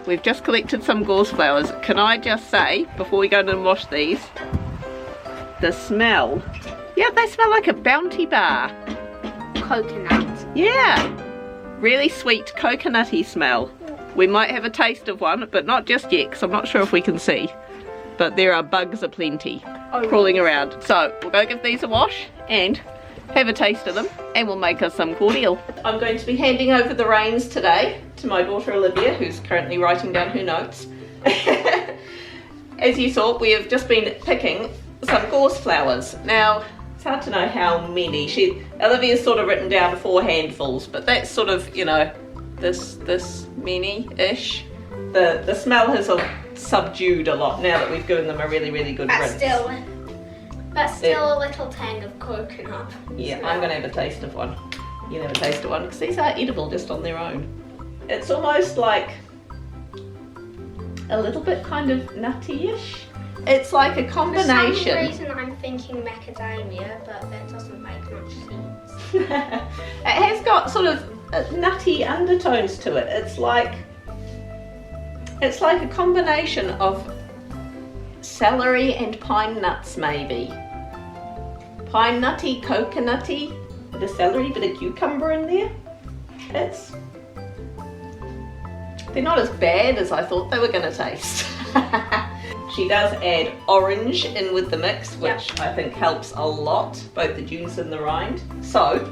we've just collected some gorse flowers. Can I just say, before we go and wash these, the smell. Yeah, they smell like a Bounty bar. Coconut. Yeah, really sweet coconutty smell. We might have a taste of one, but not just yet, because I'm not sure if we can see. But there are bugs aplenty crawling around. So we'll go give these a wash and have a taste of them, and we'll make us some cordial. I'm going to be handing over the reins today to my daughter Olivia, who's currently writing down her notes. As you saw, we have just been picking some gorse flowers. Now, it's hard to know how many. Olivia's sort of written down 4 handfuls, but that's sort of, you know, this many-ish. The smell has subdued a lot now that we've given them a really, really good rinse. But still a little tang of coconut. Yeah, I'm going to have a taste of one. You have a taste of one, because these are edible just on their own. It's almost like a little bit kind of nutty-ish. It's like a combination. For some reason I'm thinking macadamia, but that doesn't make much sense. It has got sort of nutty undertones to it. It's like a combination of celery and pine nuts, maybe. Pine nutty, coconutty, bit of celery, bit of cucumber in there. They're not as bad as I thought they were going to taste. She does add orange in with the mix, which I think helps a lot, both the juice and the rind. So,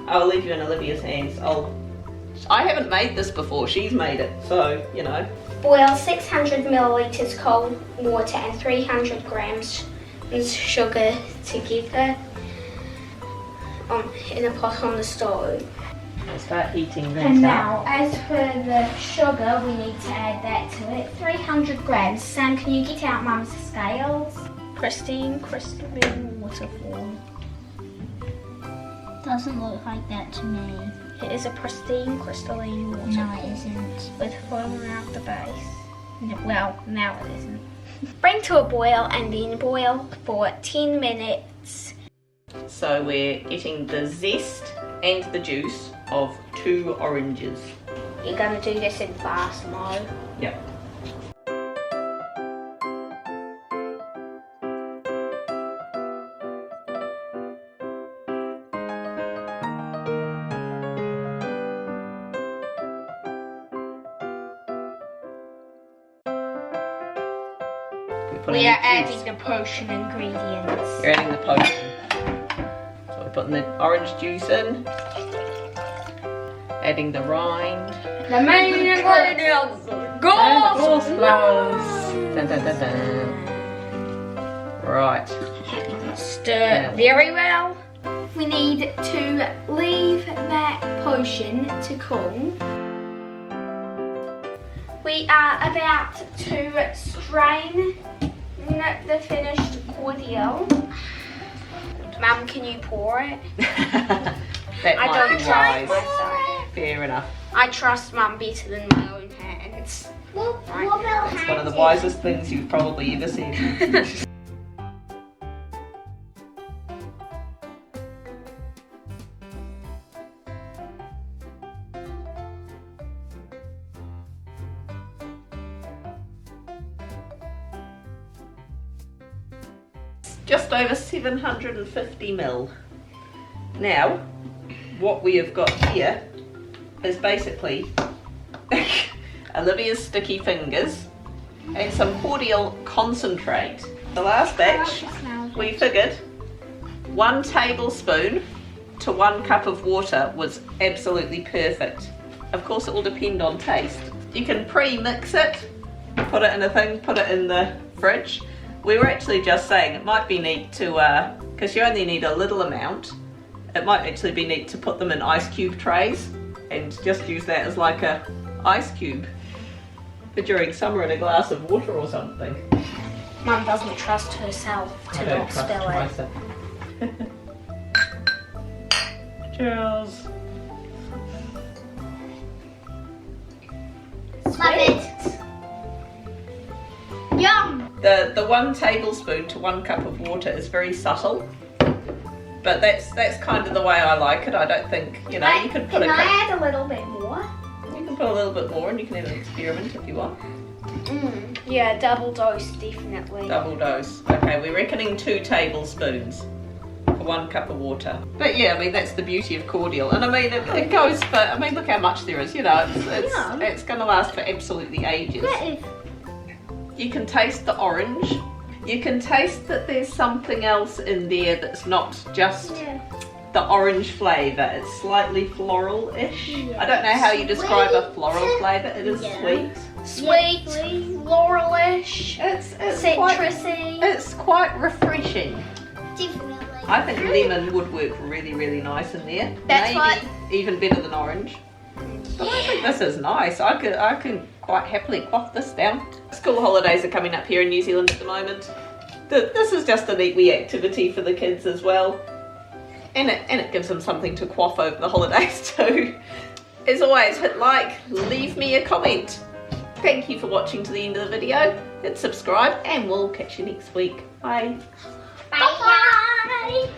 I'll leave you in Olivia's hands. I haven't made this before, she's made it, so, you know. Boil 600 millilitres cold water and 300 grams sugar together in a pot on the stove. I'll start heating this And up. now, as for the sugar, we need to add that to it. 300 grams. Sam, can you get out Mum's scales? Pristine crystalline water form. Doesn't look like that to me. It is a pristine crystalline water No, form. it isn't. With foam around the base. No, well, now it isn't. Bring to a boil and then boil for 10 minutes. So we're getting the zest and the juice of 2 oranges. You're going to do this in fast mode. Yep. We are adding the potion ingredients. You're adding the potion. So we're putting the orange juice in. Adding the rind. The main ingredients. And the gorse flowers. Dun, dun, dun, dun. Right. Stir very well. We need to leave that potion to cool. We are about to strain the finished cordial. Mum, can you pour it? That I might don't be trust wise. myself. Fair enough. I trust Mum better than my own hands. What Right. about It's one of the wisest things you've probably ever seen. Just over 750 ml. Now, what we have got here is basically Olivia's sticky fingers and some cordial concentrate. The last batch, we figured 1 tablespoon to 1 cup of water was absolutely perfect. Of course, it will depend on taste. You can pre-mix it, put it in a thing, put it in the fridge. We were actually just saying it might be neat to, because you only need a little amount, it might actually be neat to put them in ice cube trays and just use that as like a ice cube for during summer in a glass of water or something. Mum doesn't trust herself to not spill it. Cheers. Love it. Yum. The 1 tablespoon to 1 cup of water is very subtle, but that's kind of the way I like it. I don't think, you know, you could put Can a I add a little bit more? you can put a little bit more and you can have an experiment if you want. Yeah, double dose, definitely. Double dose. Okay, we're reckoning 2 tablespoons for 1 cup of water. But yeah, I mean, that's the beauty of cordial. And I mean, it goes for, I mean, look how much there is, you know. It's going to last for absolutely ages. You can taste the orange. You can taste that there's something else in there that's not just the orange flavour. It's slightly floral-ish. I don't know how you describe a floral flavour. It is sweet. Sweet, floralish, It's citrusy. It's quite refreshing. Definitely. I think lemon would work really, really nice in there. That's Maybe what- even better than orange. But I think this is nice. I can quite happily quaff this down. School holidays are coming up here in New Zealand at the moment. This is just a neat wee activity for the kids as well. And it gives them something to quaff over the holidays too. As always, hit like, leave me a comment. Thank you for watching to the end of the video. Hit subscribe and we'll catch you next week. Bye. Bye.